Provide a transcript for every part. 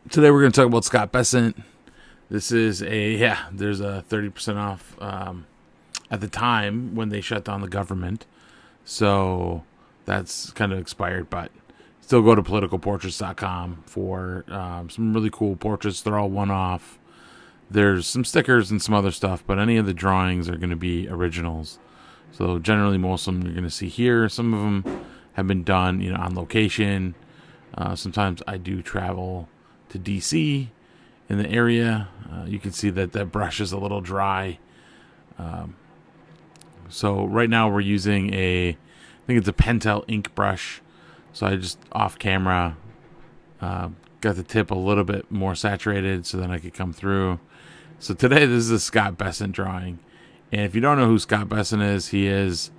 Today we're going to talk about Scott Bessent. This is there's a 30% off at the time when they shut down the government. So that's kind of expired, but still go to politicalportraits.com for some really cool portraits. They're all one-off. There's some stickers and some other stuff, but any of the drawings are going to be originals. So generally most of them you're going to see here. Some of them have been done, on location. Sometimes I do travel to DC in the area. You can see that that brush is a little dry. So right now we're using I think it's a Pentel ink brush. So I just off camera got the tip a little bit more saturated so then I could come through. So today this is a Scott Bessent drawing. And if you don't know who Scott Bessent is,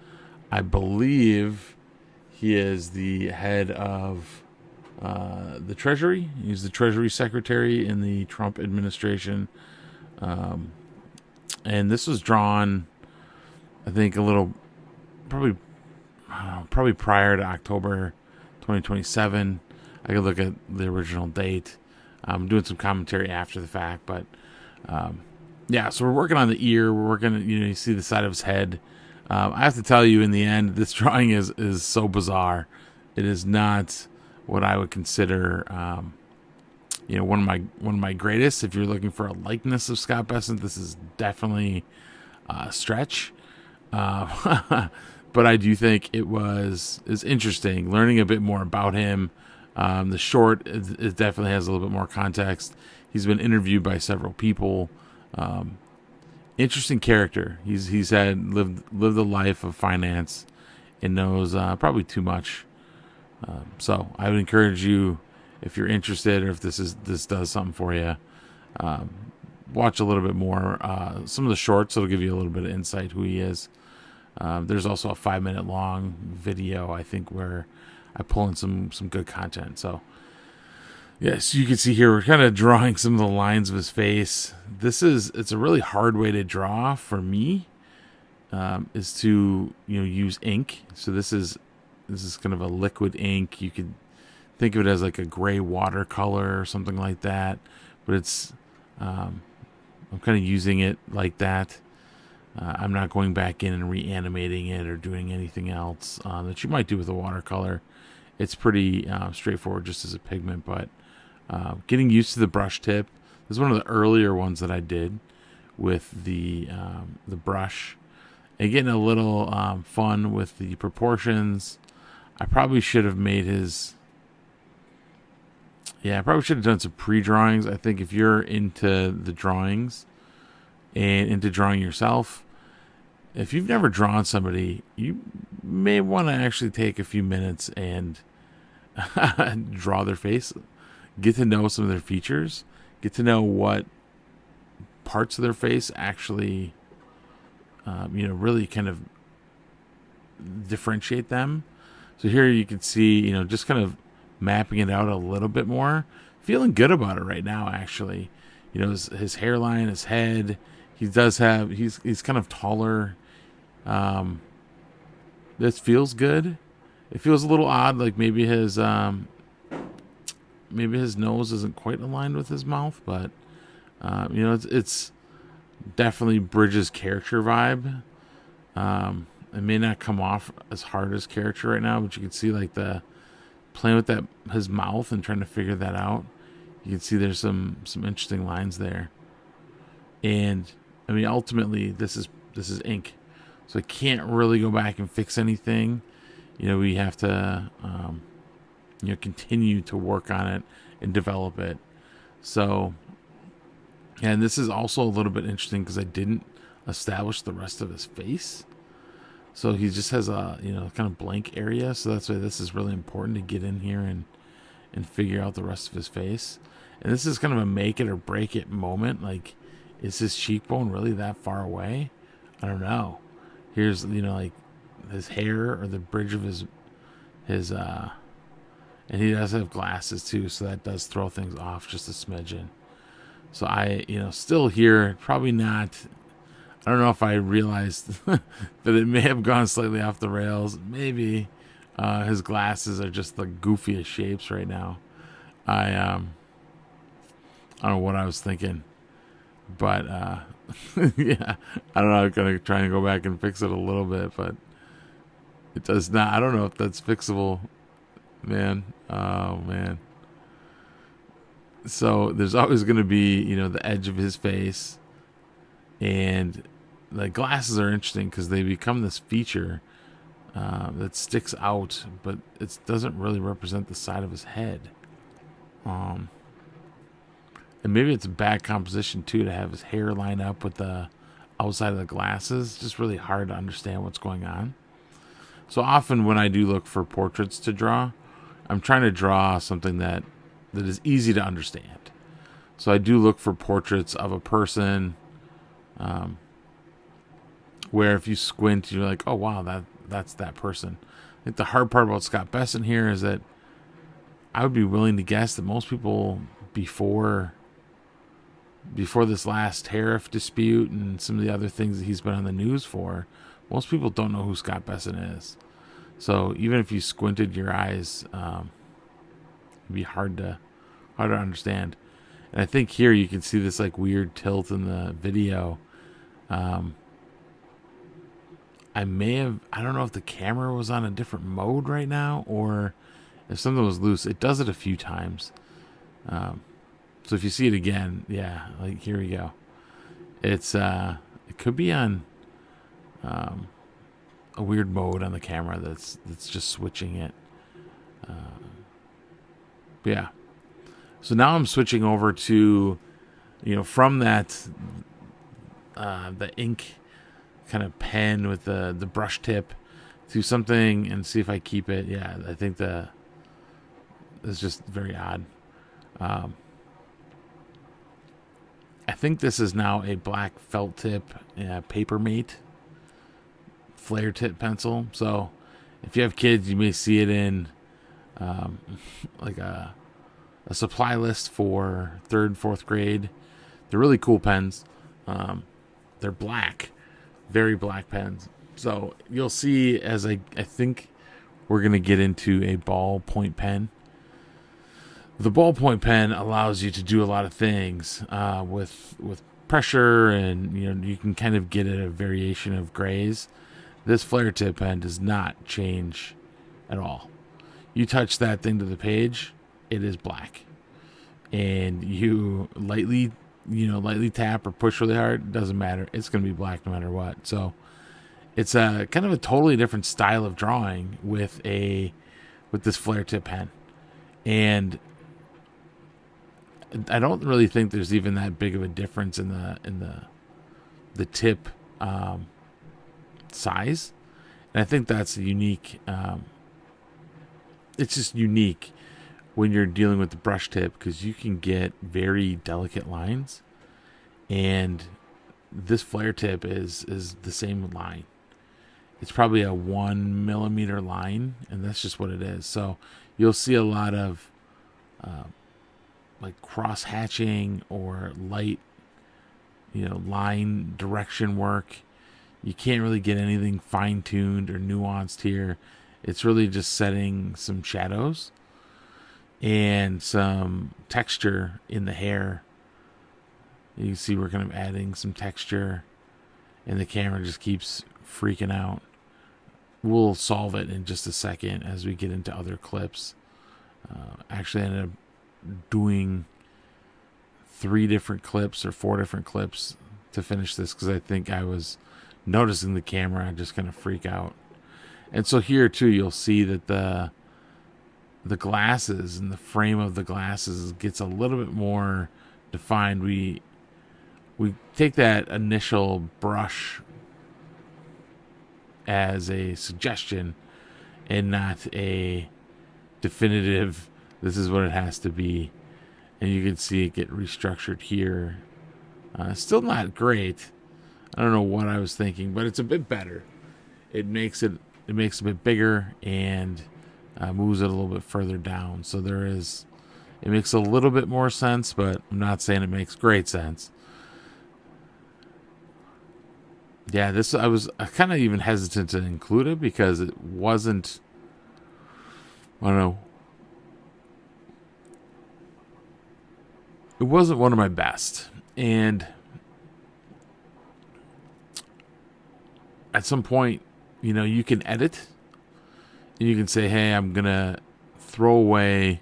I believe he is the head of the Treasury. He's the Treasury Secretary in the Trump administration. And this was drawn, I think, probably prior to October 2027. I could look at the original date. I'm doing some commentary after the fact, but so we're working on the ear. We're working, you see the side of his head. I have to tell you, in the end, this drawing is so bizarre. It is not what I would consider, one of my greatest. If you're looking for a likeness of Scott Bessent, this is definitely a stretch. But I do think is interesting learning a bit more about him. The short, it definitely has a little bit more context. He's been interviewed by several people. Interesting character. He's lived a life of finance and knows probably too much. So I would encourage you, if you're interested or if this does something for you, watch a little bit more. Some of the shorts, it'll give you a little bit of insight who he is. There's also a 5-minute long video, I think, where I pull in some good content. So yes, you can see here we're kind of drawing some of the lines of his face. It's a really hard way to draw for me, is to use ink. So this is kind of a liquid ink. You could think of it as like a gray watercolor or something like that, but it's I'm kind of using it like that. I'm not going back in and reanimating it or doing anything else that you might do with a watercolor. It's pretty straightforward just as a pigment, but getting used to the brush tip. This is one of the earlier ones that I did with the brush, and getting a little fun with the proportions. I probably should have made I probably should have done some pre-drawings. I think if you're into the drawings and into drawing yourself, if you've never drawn somebody, you may want to actually take a few minutes and draw their face, get to know some of their features, get to know what parts of their face actually, really kind of differentiate them. So here you can see, just kind of mapping it out a little bit more. Feeling good about it right now, actually. His hairline, his head. He's kind of taller. This feels good. It feels a little odd, like maybe his nose isn't quite aligned with his mouth, but it's definitely Bridges' character vibe. It may not come off as hard as character right now, but you can see like the playing with his mouth and trying to figure that out. You can see there's some interesting lines there. And I mean, ultimately this is ink. So I can't really go back and fix anything. We have to continue to work on it and develop it. So, and this is also a little bit interesting because I didn't establish the rest of his face. So he just has a kind of blank area. So that's why this is really important to get in here and figure out the rest of his face. And this is kind of a make it or break it moment. Like, is his cheekbone really that far away? I don't know. Here's like his hair or the bridge of his and he does have glasses too, so that does throw things off just a smidgen. So I still here, probably not. I don't know if I realized that it may have gone slightly off the rails. Maybe his glasses are just the goofiest shapes right now. I don't know what I was thinking, but yeah, I don't know. I'm gonna try and go back and fix it a little bit, but it does not. I don't know if that's fixable, man. Oh man. So there's always gonna be, the edge of his face, and the glasses are interesting because they become this feature that sticks out, but it doesn't really represent the side of his head. Um, and maybe it's a bad composition too to have his hair line up with the outside of the glasses. It's just really hard to understand what's going on. So often when I do look for portraits to draw, I'm trying to draw something that is easy to understand. So I do look for portraits of a person, where if you squint, you're like, oh wow, that's that person. I think the hard part about Scott Bessent here is that I would be willing to guess that most people before this last tariff dispute and some of the other things that he's been on the news for, most people don't know who Scott Bessent is. So even if you squinted your eyes, it'd be hard to understand. And I think here you can see this like weird tilt in the video. I don't know if the camera was on a different mode right now or if something was loose. It does it a few times. So if you see it again, yeah, like here we go. It's it could be on a weird mode on the camera that's just switching it. Yeah. So now I'm switching over to, from that the ink kind of pen with the brush tip to something and see if I keep it. Yeah, I think it's just very odd. I think this is now a black felt tip Paper Mate Flair tip pencil. So if you have kids, you may see it in like a supply list for 3rd, 4th grade. They're really cool pens. They're black, very black pens. So you'll see as I think we're going to get into a ballpoint pen. The ballpoint pen allows you to do a lot of things with pressure, and you can kind of get a variation of grays. This Flair tip pen does not change at all. You touch that thing to the page, it is black. And you lightly tap or push really hard, it doesn't matter. It's going to be black no matter what. So it's a kind of a totally different style of drawing with this Flair tip pen. And I don't really think there's even that big of a difference in the tip size. And I think that's unique. It's just unique when you're dealing with the brush tip because you can get very delicate lines, and this Flair tip is the same line. It's probably a 1 millimeter line, and that's just what it is. So you'll see a lot of like cross hatching or light, line direction work. You can't really get anything fine tuned or nuanced here. It's really just setting some shadows and some texture in the hair. You can see we're kind of adding some texture, and the camera just keeps freaking out. We'll solve it in just a second as we get into other clips. Actually, I ended up doing 3 different clips or 4 different clips to finish this because I think I was noticing the camera just kind of freak out. And so here too, you'll see that the glasses and the frame of the glasses gets a little bit more defined. We take that initial brush as a suggestion and not a definitive, this is what it has to be. And you can see it get restructured here. Still not great. I don't know what I was thinking, but it's a bit better. It makes it a bit bigger and moves it a little bit further down. So it makes a little bit more sense, but I'm not saying it makes great sense. Yeah, I was kind of even hesitant to include it because it wasn't, I don't know. it wasn't one of my best. And at some point, you can edit and you can say, hey, I'm going to throw away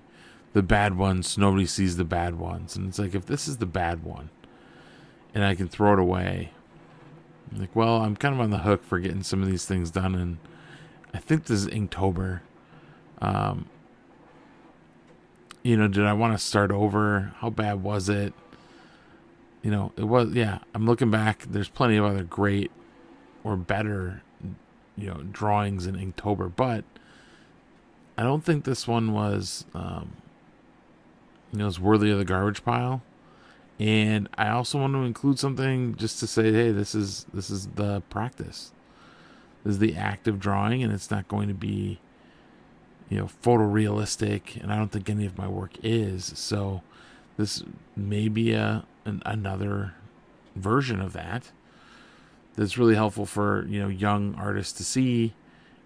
the bad ones so nobody sees the bad ones. And it's like, if this is the bad one and I can throw it away, I'm like, well, I'm kind of on the hook for getting some of these things done. And I think this is Inktober. Did I want to start over? How bad was it? It was, yeah, I'm looking back. There's plenty of other great or better, drawings in Inktober, but I don't think this one was, was worthy of the garbage pile. And I also want to include something just to say, hey, this is the practice. This is the act of drawing, and it's not going to be, photorealistic. And I don't think any of my work is. So this may be another version of that. That's really helpful for young artists to see,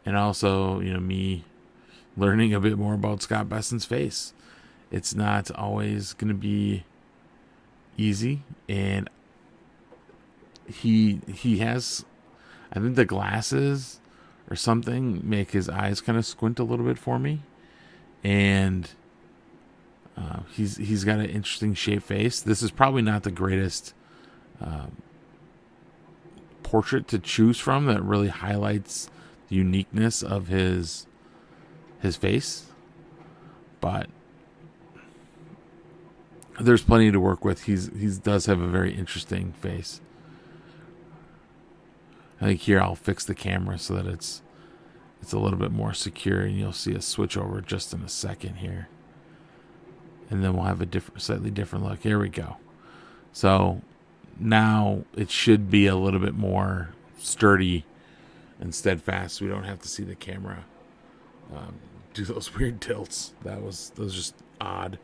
and also me learning a bit more about Scott Bessent's face. It's not always going to be easy, and he has, I think the glasses or something make his eyes kind of squint a little bit for me, and he's got an interesting shaped face. This is probably not the greatest portrait to choose from that really highlights the uniqueness of his face, but there's plenty to work with. He does have a very interesting face. I think here I'll fix the camera so that it's a little bit more secure, and you'll see a switch over just in a second here, and then we'll have a slightly different look. Here we go. So now it should be a little bit more sturdy and steadfast. We don't have to see the camera do those weird tilts. That was just odd.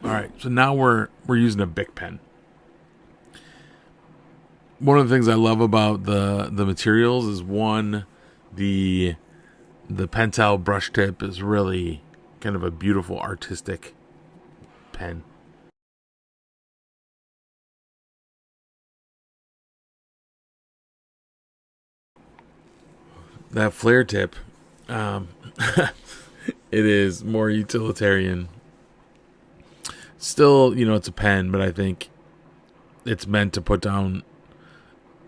All right, so now we're using a Bic pen. One of the things I love about the materials is, one, the Pentel brush tip is really kind of a beautiful artistic pen. That Flair tip, it is more utilitarian. Still, it's a pen, but I think it's meant to put down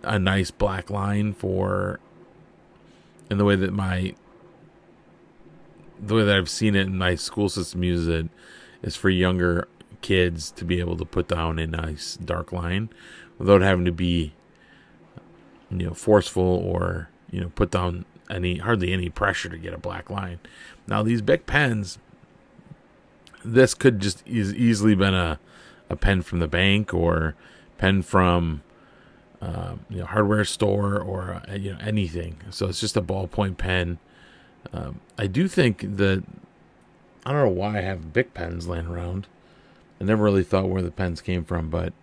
a nice black line in the way that I've seen it in my school system use it, is for younger kids to be able to put down a nice dark line without having to be, forceful or, put down hardly any pressure to get a black line. Now these Bic pens, this could just easily been a pen from the bank or pen from hardware store or anything. So it's just a ballpoint pen. I do think that, I don't know why I have Bic pens laying around. I never really thought where the pens came from, but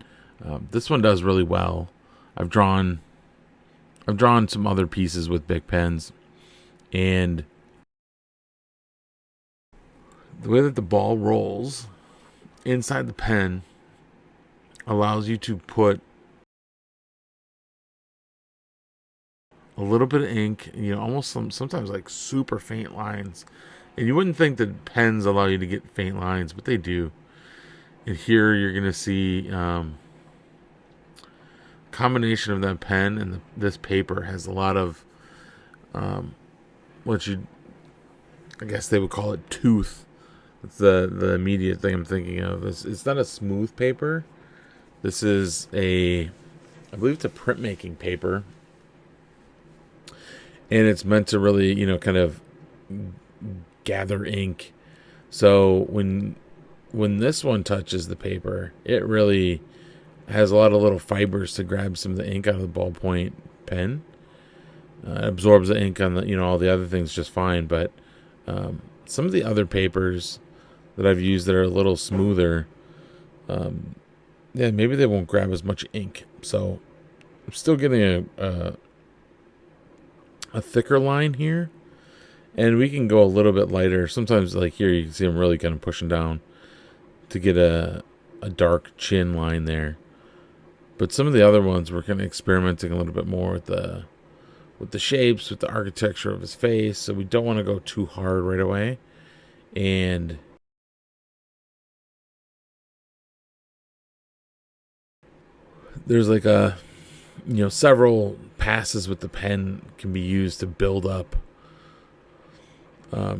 this one does really well. I've drawn some other pieces with Bic pens, and the way that the ball rolls inside the pen allows you to put a little bit of ink, almost sometimes like super faint lines. And you wouldn't think that pens allow you to get faint lines, but they do. And here you're going to see combination of that pen and this paper has a lot of I guess they would call it tooth. It's the immediate thing I'm thinking of. It's not a smooth paper. This is I believe it's a printmaking paper. And it's meant to really, kind of gather ink. So when this one touches the paper, it really has a lot of little fibers to grab some of the ink out of the ballpoint pen. It absorbs the ink on the, all the other things just fine. But some of the other papers that I've used that are a little smoother, maybe they won't grab as much ink. So I'm still getting a thicker line here, And we can go a little bit lighter. Sometimes, like here, you can see I'm really kind of pushing down to get a dark chin line there. But some of the other ones, we're kind of experimenting a little bit more with the shapes, with the architecture of his face. So we don't want to go too hard right away. And there's like several passes with the pen can be used to build up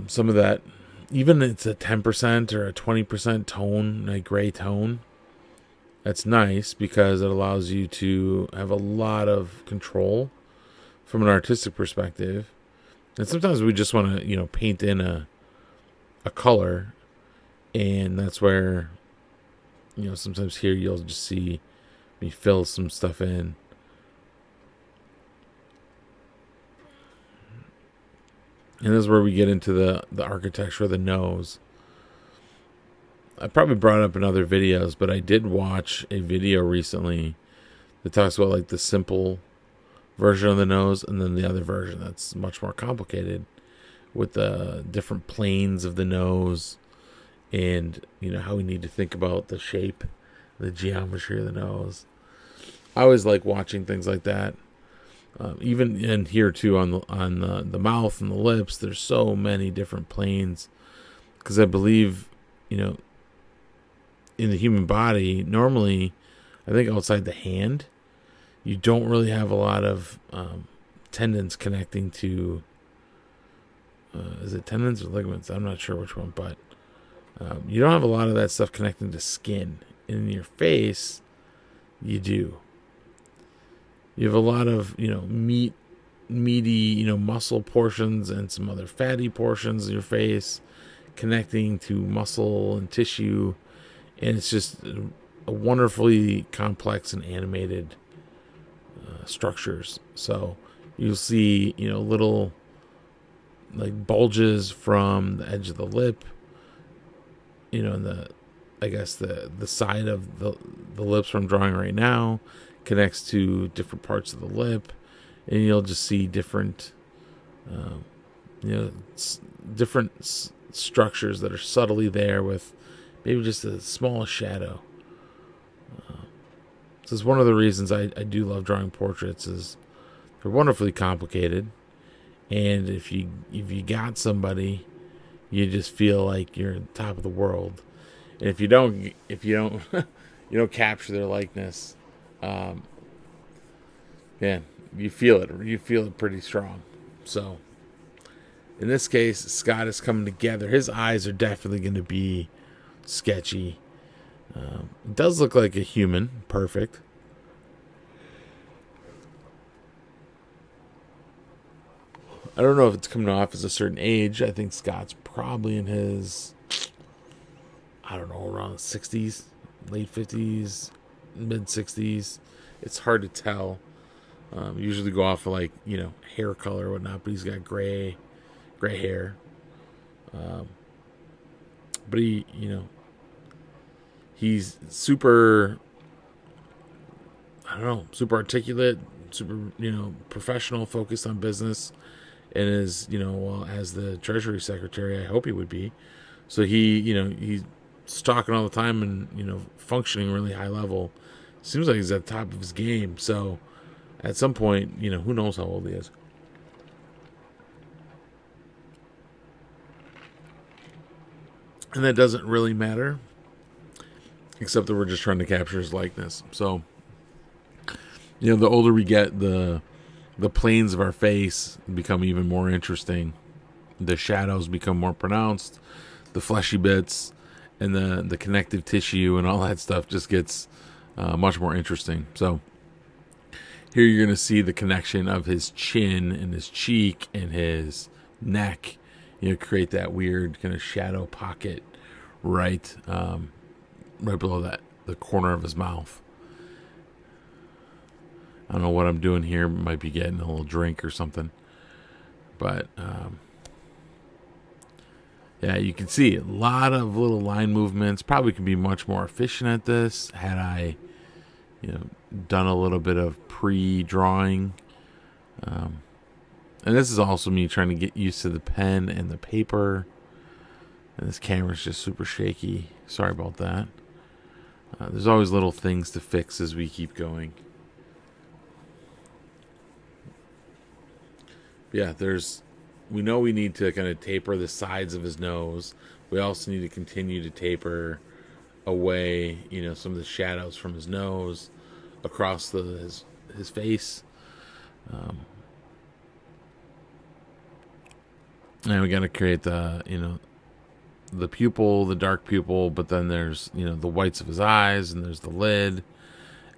some of that. Even it's a 10% or a 20% tone, like gray tone. That's nice because it allows you to have a lot of control from an artistic perspective. And sometimes we just want to, paint in a color, and that's where, sometimes here you'll just see me fill some stuff in. And this is where we get into the architecture of the nose. I probably brought up in other videos, but I did watch a video recently that talks about like the simple version of the nose and then the other version that's much more complicated with the different planes of the nose and, how we need to think about the shape, the geometry of the nose. I always like watching things like that. Even in here too on the mouth and the lips, there's so many different planes because I believe, in the human body, normally, I think outside the hand, you don't really have a lot of tendons connecting to, is it tendons or ligaments? I'm not sure which one, but you don't have a lot of that stuff connecting to skin. In your face, you do. You have a lot of, meaty, muscle portions and some other fatty portions of your face connecting to muscle and tissue. And it's just a wonderfully complex and animated structures. So you'll see, little like bulges from the edge of the lip, and the side of the lips I'm drawing right now connects to different parts of the lip, and you'll just see different, different structures that are subtly there with maybe just a small shadow. This is one of the reasons I do love drawing portraits. Is they're wonderfully complicated, and if you got somebody, you just feel like you're on top of the world. And if you don't you don't capture their likeness, you feel it. You feel it pretty strong. So in this case, Scott is coming together. His eyes are definitely going to be sketchy. It does look like a human. Perfect. I don't know if it's coming off as a certain age. I think Scott's probably in his, around 60s, late 50s, mid 60s. It's hard to tell. Usually go off of hair color or whatnot, but he's got gray hair. But he's super, super articulate, super, professional, focused on business, and is, as the Treasury Secretary, I hope he would be. So he's talking all the time and, functioning really high level. Seems like he's at the top of his game. So at some point, who knows how old he is. And that doesn't really matter, except that we're just trying to capture his likeness. So, the older we get, the planes of our face become even more interesting. The shadows become more pronounced. The fleshy bits and the connective tissue and all that stuff just gets much more interesting. So here you're going to see the connection of his chin and his cheek and his neck, create that weird kind of shadow pocket right below the corner of his mouth. I don't know what I'm doing here. Might be getting a little drink or something. But, you can see a lot of little line movements. Probably could be much more efficient at this had I, done a little bit of pre-drawing. And this is also me trying to get used to the pen and the paper. And this camera's just super shaky. Sorry about that. There's always little things to fix as we keep going. Yeah, we know we need to kind of taper the sides of his nose. We also need to continue to taper away, some of the shadows from his nose across his face. And we got to create the pupil, the dark pupil, but then there's, the whites of his eyes, and there's the lid.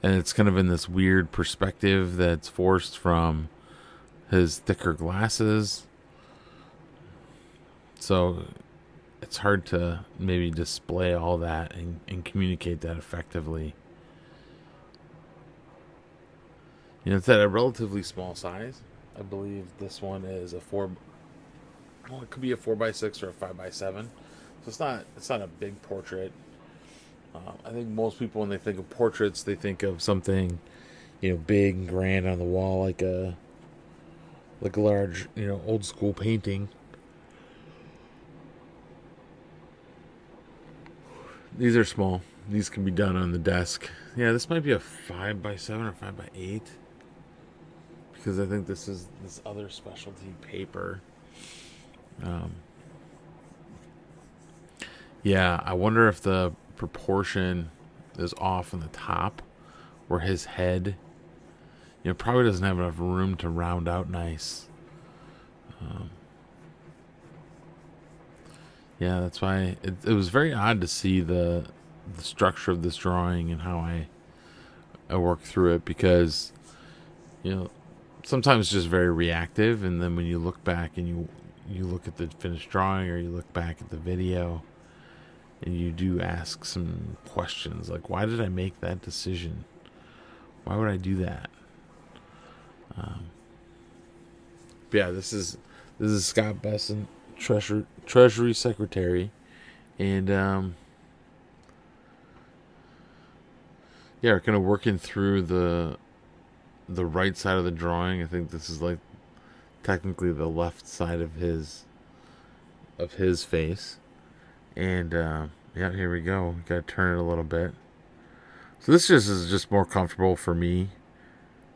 And it's kind of in this weird perspective that's forced from his thicker glasses. So it's hard to maybe display all that and communicate that effectively. It's at a relatively small size. I believe this one is it could be a 4x6 or a 5x7. So it's not a big portrait. I think most people, when they think of portraits, they think of something, big and grand on the wall, like a large, old school painting. These are small. These can be done on the desk. Yeah, this might be a 5x7 or 5x8, because I think this is this other specialty paper. Yeah, I wonder if the proportion is off on the top, where his head, probably doesn't have enough room to round out nice. Yeah, that's why it was very odd to see the structure of this drawing and how I work through it, because sometimes it's just very reactive, and then when you look back and you look at the finished drawing, or you look back at the video, and you do ask some questions like, why did I make that decision? Why would I do that? But yeah, this is Scott Bessent, Treasury Secretary, and we're kind of working through the right side of the drawing. I think this is like technically the left side of his face. And here we go. We gotta turn it a little bit. So this is just more comfortable for me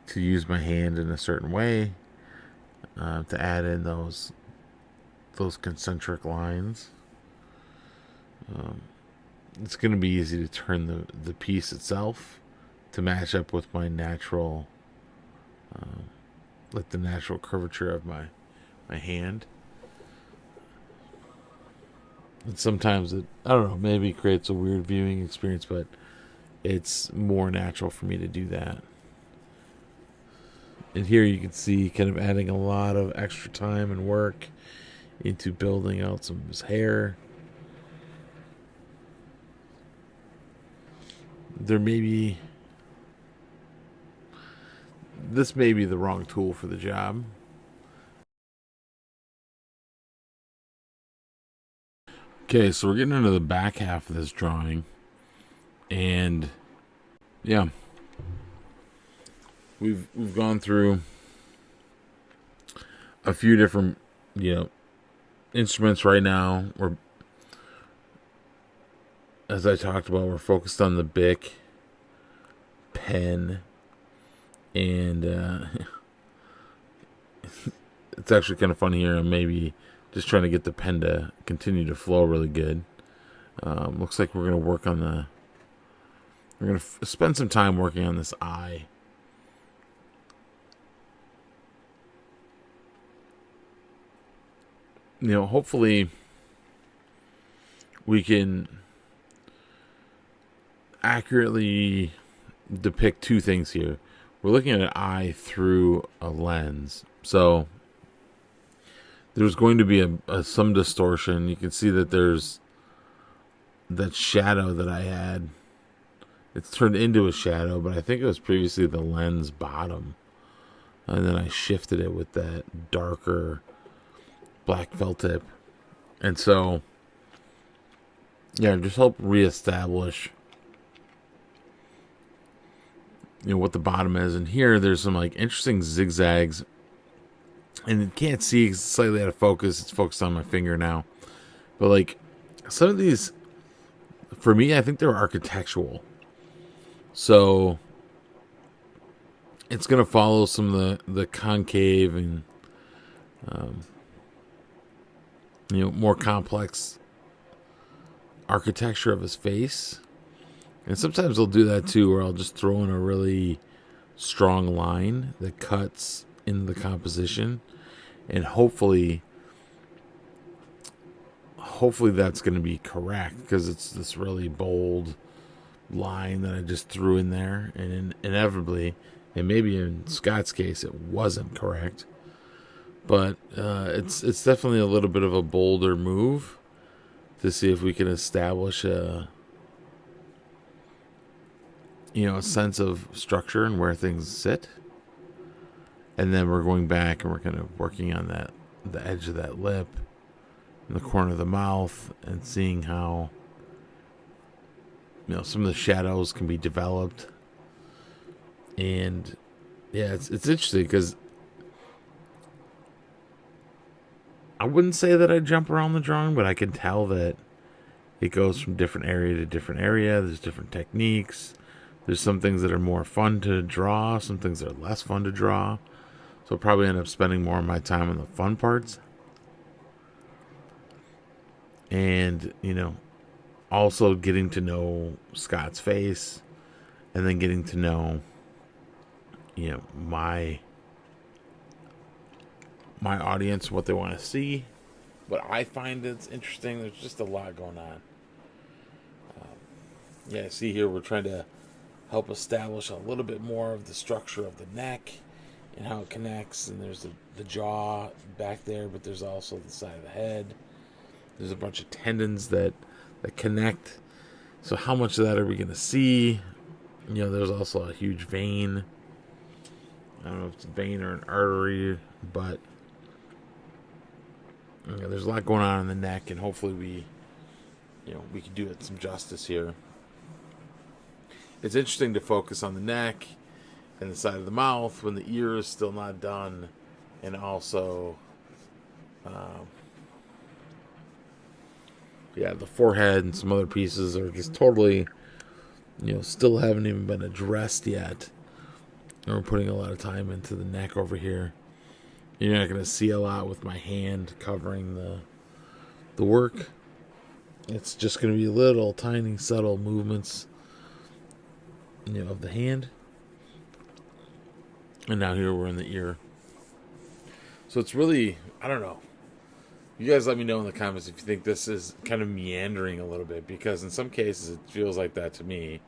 to use my hand in a certain way, to add in those concentric lines. It's gonna be easy to turn the piece itself to match up with my natural, like the natural curvature of my hand. And sometimes I don't know, maybe creates a weird viewing experience, but it's more natural for me to do that. And here you can see kind of adding a lot of extra time and work into building out some of his hair. This may be the wrong tool for the job. Okay, so we're getting into the back half of this drawing, and yeah, we've gone through a few different instruments right now. As I talked about, we're focused on the Bic pen, and it's actually kind of fun here. I'm maybe just trying to get the pen to continue to flow really good. Looks like we're going to work on we're going to spend some time working on this eye. Hopefully we can accurately depict two things here. We're looking at an eye through a lens. So there's going to be some distortion. You can see that there's that shadow that I had. It's turned into a shadow, but I think it was previously the lens bottom. And then I shifted it with that darker black felt tip. And so, just help reestablish what the bottom is. And here there's some like interesting zigzags And you can't see, it's slightly out of focus. It's focused on my finger now. But like some of these, for me, I think they're architectural. So it's going to follow some of the concave and, more complex architecture of his face. And sometimes I'll do that too, where I'll just throw in a really strong line that cuts into the composition. And hopefully that's going to be correct, because it's this really bold line that I just threw in there, and inevitably, and maybe in Scott's case, it wasn't correct, but it's definitely a little bit of a bolder move to see if we can establish a sense of structure and where things sit, and then we're going back and we're kind of working on the edge of that lip, in the corner of the mouth, and seeing how some of the shadows can be developed. And yeah, it's interesting, because I wouldn't say that I jump around the drawing, but I can tell that it goes from different area to different area. There's different techniques. There's some things that are more fun to draw, some things that are less fun to draw. So I'll probably end up spending more of my time on the fun parts. And, also getting to know Scott's face, and then getting to know, my audience, what they want to see, what I find that's interesting. There's just a lot going on. See here, we're trying to help establish a little bit more of the structure of the neck and how it connects. And there's the jaw back there, but there's also the side of the head. There's a bunch of tendons that connect. So how much of that are we going to see? There's also a huge vein. I don't know if it's a vein or an artery, but there's a lot going on in the neck, and hopefully we can do it some justice here. It's interesting to focus on the neck and the side of the mouth when the ear is still not done, and also the forehead and some other pieces are just totally, still haven't even been addressed yet. And we're putting a lot of time into the neck over here. You're not going to see a lot with my hand covering the work. It's just going to be little, tiny, subtle movements, of the hand. And now here we're in the ear. So it's really, I don't know. You guys let me know in the comments if you think this is kind of meandering a little bit, because in some cases it feels like that to me.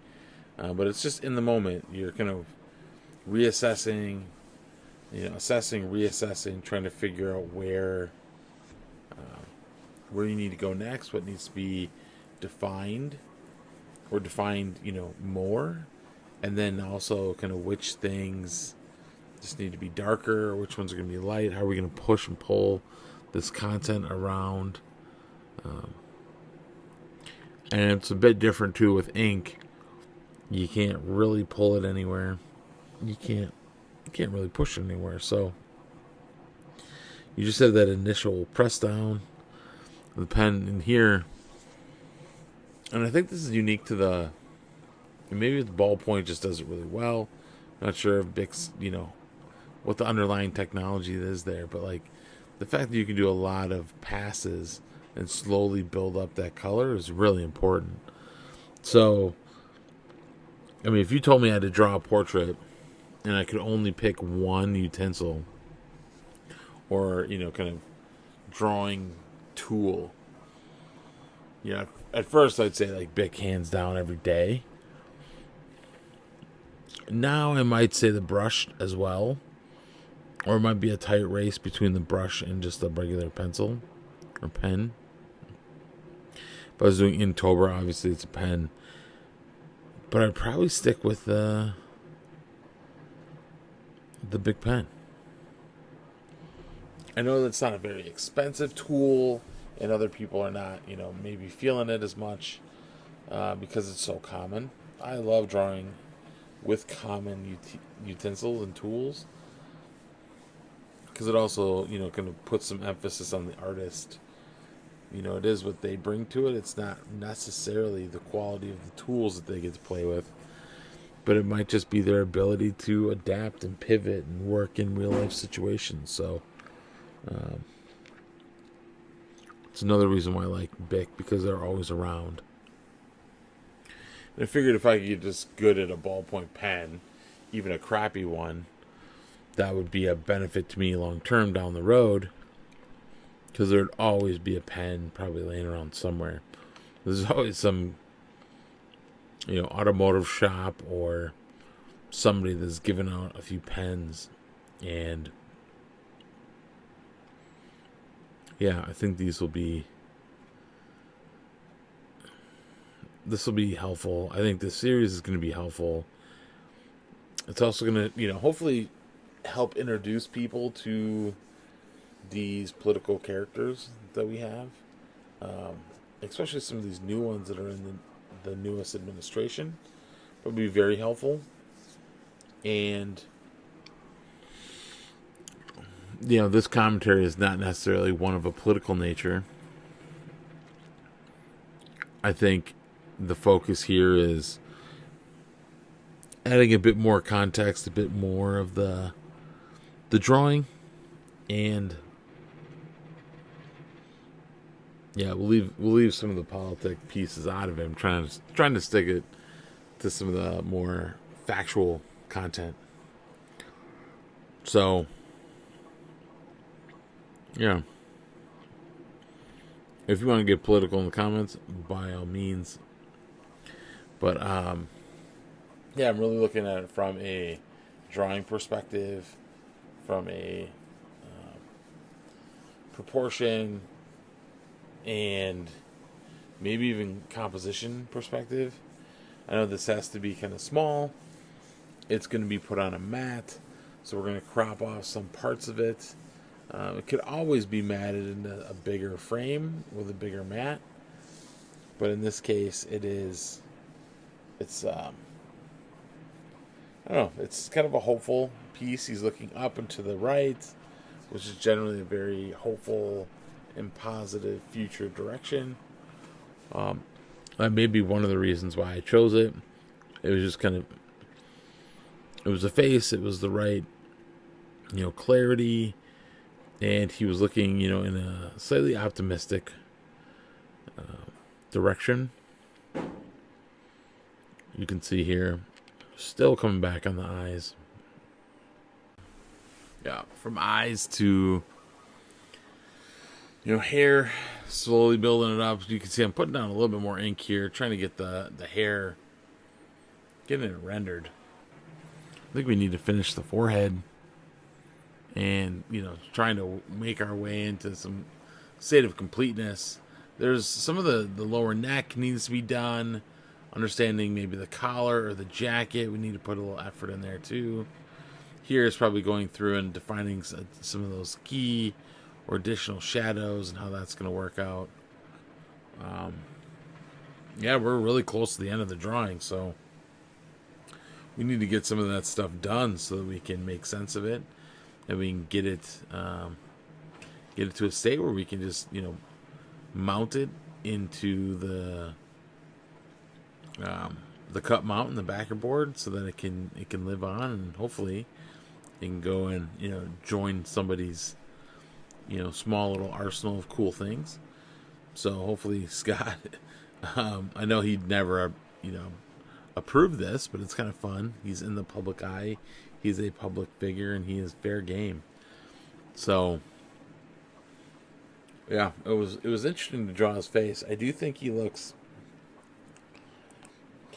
But it's just in the moment. You're kind of reassessing, assessing, reassessing, trying to figure out where you need to go next, what needs to be defined, or defined, more, and then also kind of which things just need to be darker, or which ones are going to be light. How are we going to push and pull this content around? And it's a bit different too with ink. You can't really pull it anywhere. You can't really push it anywhere. So you just have that initial press down of the pen in here. And I think this is unique to maybe the ballpoint just does it really well. Not sure if Bix, what the underlying technology is there, but like the fact that you can do a lot of passes and slowly build up that color is really important. So, I mean, if you told me I had to draw a portrait and I could only pick one utensil or, kind of drawing tool, at first I'd say like Bic hands down every day. Now I might say the brush as well. Or it might be a tight race between the brush and just a regular pencil or pen. If I was doing Inktober, obviously it's a pen. But I'd probably stick with the Bic pen. I know that's not a very expensive tool, and other people are not, maybe feeling it as much because it's so common. I love drawing with common utensils and tools. because it also, kind of puts some emphasis on the artist. It is what they bring to it. It's not necessarily the quality of the tools that they get to play with, but it might just be their ability to adapt and pivot and work in real life situations. So it's another reason why I like Bic, because they're always around. And I figured if I could get just good at a ballpoint pen, even a crappy one, that would be a benefit to me long term down the road, because there'd always be a pen probably laying around somewhere. There's always some, automotive shop or somebody that's given out a few pens. And yeah, I think this will be helpful. I think this series is going to be helpful. It's also going to, hopefully help introduce people to these political characters that we have, especially some of these new ones that are in the newest administration. Would be very helpful. And this commentary is not necessarily one of a political nature. I think the focus here is adding a bit more context, a bit more of the drawing, and yeah, we'll leave some of the politic pieces out of it. I'm trying to stick it to some of the more factual content. So yeah, if you want to get political in the comments, by all means. But yeah, I'm really looking at it from a drawing perspective, from a proportion, and maybe even composition perspective. I know this has to be kind of small. It's going to be put on a mat, so we're going to crop off some parts of it. It could always be matted into a bigger frame with a bigger mat, but in this case, it's I don't know. It's kind of a hopeful piece. He's looking up and to the right, which is generally a very hopeful and positive future direction. That may be one of the reasons why I chose it. It was just it was a face. It was the right, clarity, and he was looking, in a slightly optimistic direction. You can see here, still coming back on the eyes. Yeah, from eyes to, hair, slowly building it up. You can see I'm putting down a little bit more ink here, trying to get the hair, getting it rendered. I think we need to finish the forehead and, trying to make our way into some state of completeness. There's some of the lower neck needs to be done. Understanding maybe the collar or the jacket, we need to put a little effort in there too. Here is probably going through and defining some of those key or additional shadows and how that's going to work out. Yeah, we're really close to the end of the drawing, so we need to get some of that stuff done so that we can make sense of it and we can get it to a state where we can just mount it into the cut mount in the backer board so that it can live on, and hopefully it can go and join somebody's small little arsenal of cool things. So hopefully Scott, I know he'd never approve this, but it's kind of fun. He's in the public eye, he's a public figure, and he is fair game. So yeah, it was interesting to draw his face. I do think he looks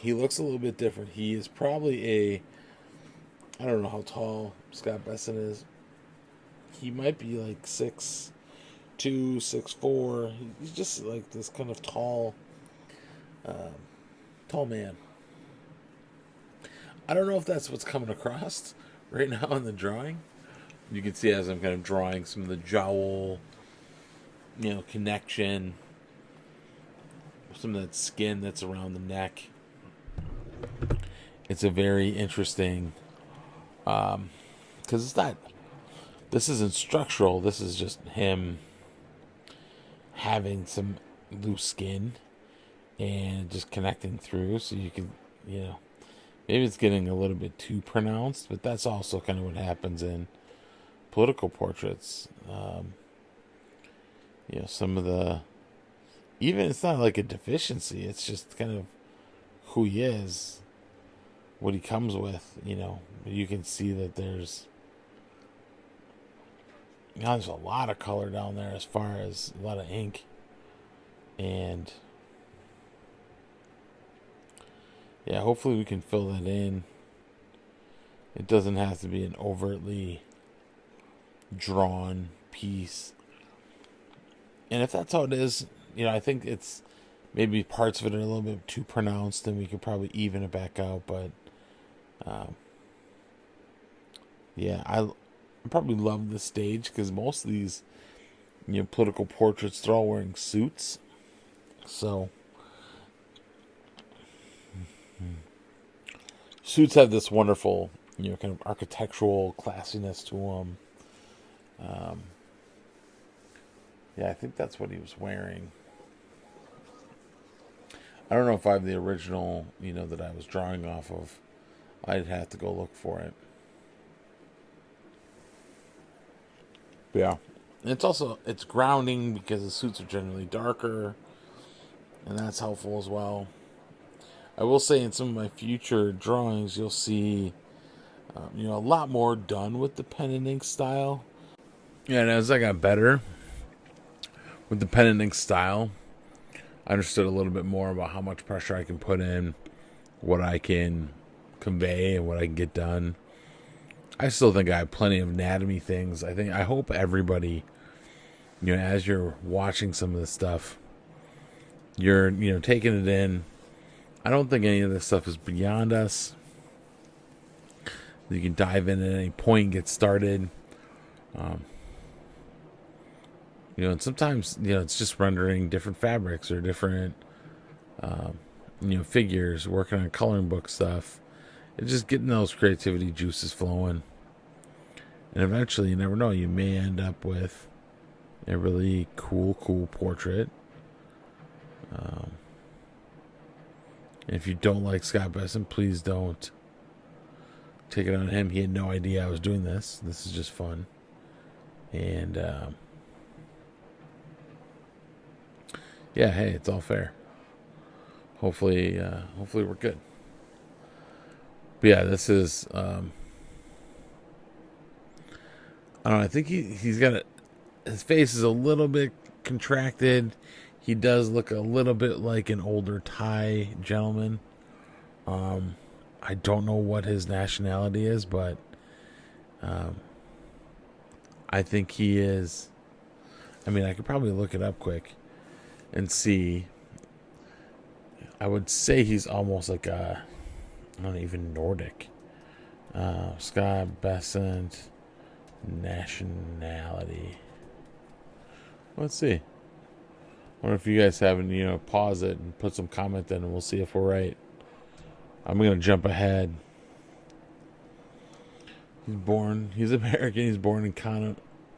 a little bit different. He is probably I don't know how tall Scott Bessent is. He might be like 6'2", 6'4". He's just like this kind of tall man. I don't know if that's what's coming across right now in the drawing. You can see as I'm kind of drawing some of the jowl, connection, some of that skin that's around the neck. It's a very interesting, because it's not This isn't structural. This is just him having some loose skin and just connecting through. So you can, maybe it's getting a little bit too pronounced, but that's also kind of what happens in political portraits. Some of the, even it's not like a deficiency. It's just kind of who he is, what he comes with. You can see that there's a lot of color down there, as far as a lot of ink, and yeah, hopefully we can fill that in. It doesn't have to be an overtly drawn piece. And if that's how it is, I think it's maybe parts of it are a little bit too pronounced, and we could probably even it back out. But I probably love this stage because most of these, political portraits, they're all wearing suits. So suits have this wonderful, kind of architectural classiness to them. I think that's what he was wearing. I don't know if I have the original, that I was drawing off of. I'd have to go look for it. But yeah. And it's grounding because the suits are generally darker, and that's helpful as well. I will say in some of my future drawings, you'll see, a lot more done with the pen and ink style. Yeah, and as I got better with the pen and ink style, I understood a little bit more about how much pressure I can put in, what I can convey, and what I can get done. I still think I have plenty of anatomy things. I hope everybody, as you're watching some of this stuff, you're, taking it in. I don't think any of this stuff is beyond us. You can dive in at any point and get started. And sometimes, it's just rendering different fabrics or different, figures, working on coloring book stuff. It's just getting those creativity juices flowing. And eventually, you never know, you may end up with a really cool portrait. If you don't like Scott Bessent, please don't take it on him. He had no idea I was doing this. This is just fun. And, hey, it's all fair. Hopefully we're good. But yeah, this is, I don't know, I think he's got his face is a little bit contracted. He does look a little bit like an older Thai gentleman. I don't know what his nationality is, but I think he is. I mean, I could probably look it up quick and see. I would say he's almost like a, I don't know, even Nordic. Scott Bessent, nationality. Let's see. I wonder if you guys haven't, pause it and put some comment in, and we'll see if we're right. I'm going to jump ahead. He's American. He's born in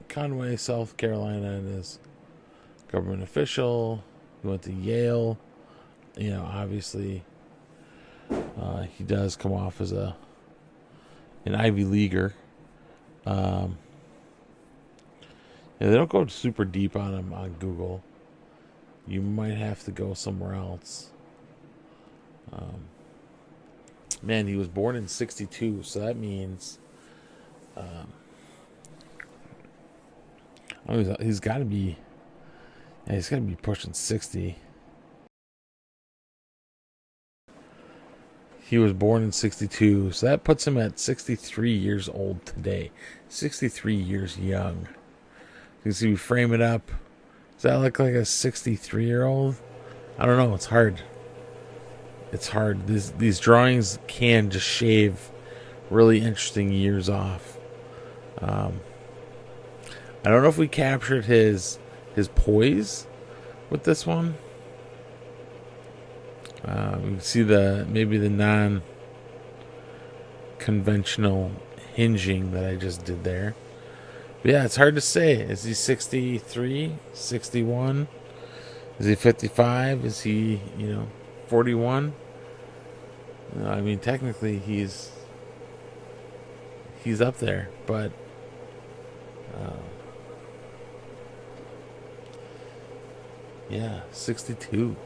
Conway, South Carolina, and is government official. He went to Yale. Obviously, he does come off as an Ivy Leaguer. They don't go super deep on him on Google. You might have to go somewhere else. Man, he was born in 1962, so that means he's got to be pushing 60. He was born in 1962, so that puts him at 63 years old today. 63 years young. You can see we frame it up. Does that look like a 63-year-old? I don't know. It's hard. It's hard. These drawings can just shave really interesting years off. I don't know if we captured his poise with this one. You can see maybe the non-conventional hinging that I just did there. Yeah, it's hard to say. Is he 63, 61? Is he 55? Is he, 41? I mean, technically he's up there, but yeah, 62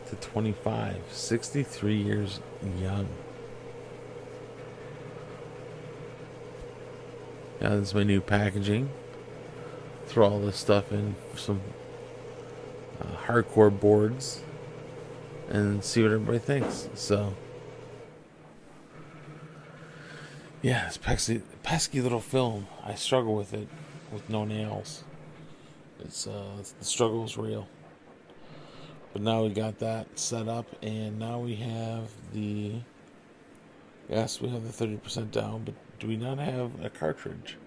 to 25, 63 years young. Yeah, this is my new packaging. Throw all this stuff in some hardcore boards and see what everybody thinks. So, yeah, it's pesky little film. I struggle with it with no nails. It's the struggle is real. But now we got that set up, and now we have the. Yes, we have the 30% down, but do we not have a cartridge?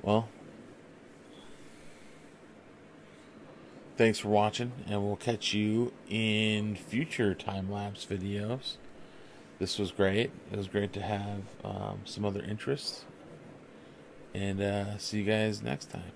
Well, thanks for watching, and we'll catch you in future time lapse videos. This was great. It was great to have some other interests, and see you guys next time.